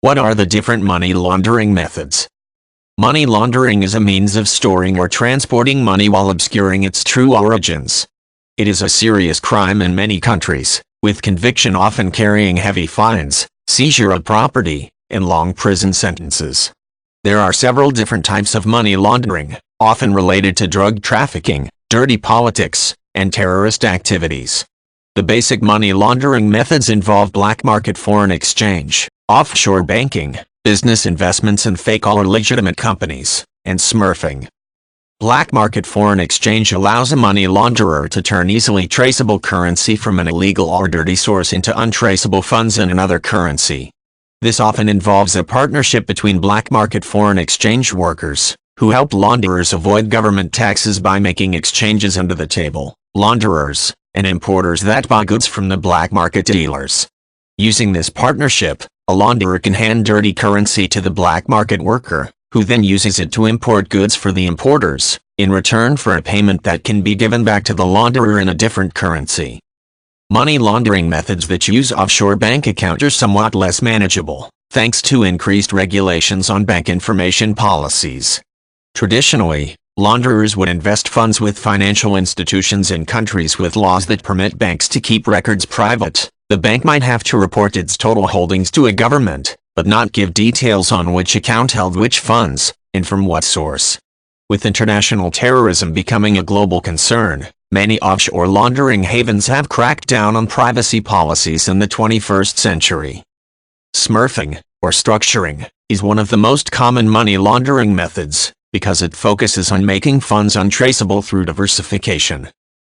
What are the different money laundering methods? Money laundering is a means of storing or transporting money while obscuring its true origins. It is a serious crime in many countries, with conviction often carrying heavy fines, seizure of property, and long prison sentences. There are several different types of money laundering, often related to drug trafficking, dirty politics, and terrorist activities. The basic money laundering methods involve black market foreign exchange, offshore banking, business investments in fake or legitimate companies, and smurfing. Black market foreign exchange allows a money launderer to turn easily traceable currency from an illegal or dirty source into untraceable funds in another currency. This often involves a partnership between black market foreign exchange workers, who help launderers avoid government taxes by making exchanges under the table, launderers, and importers that buy goods from the black market dealers. Using this partnership, a launderer can hand dirty currency to the black market worker, who then uses it to import goods for the importers, in return for a payment that can be given back to the launderer in a different currency. Money laundering methods that use offshore bank accounts are somewhat less manageable, thanks to increased regulations on bank information policies. Traditionally, launderers would invest funds with financial institutions in countries with laws that permit banks to keep records private. The bank might have to report its total holdings to a government, but not give details on which account held which funds, and from what source. With international terrorism becoming a global concern, many offshore laundering havens have cracked down on privacy policies in the 21st century. Smurfing, or structuring, is one of the most common money laundering methods, because it focuses on making funds untraceable through diversification.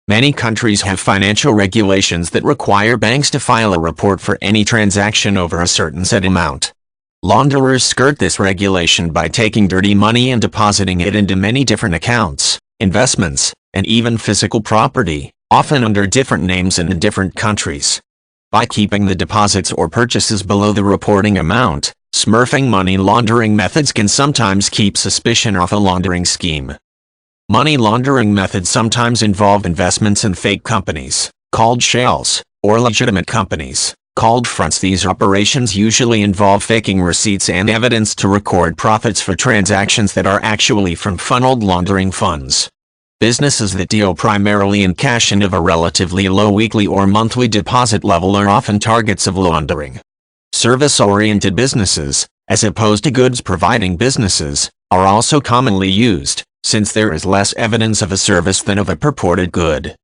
Many countries have financial regulations that require banks to file a report for any transaction over a certain set amount. Launderers skirt this regulation by taking dirty money and depositing it into many different accounts, investments, and even physical property, often under different names and in different countries. By keeping the deposits or purchases below the reporting amount, smurfing money laundering methods can sometimes keep suspicion off a laundering scheme. Money laundering methods sometimes involve investments in fake companies, called shells, or legitimate companies, called fronts. These operations usually involve faking receipts and evidence to record profits for transactions that are actually from funneled laundering funds. Businesses that deal primarily in cash and have a relatively low weekly or monthly deposit level are often targets of laundering. Service-oriented businesses, as opposed to goods-providing businesses, are also commonly used, since there is less evidence of a service than of a purported good.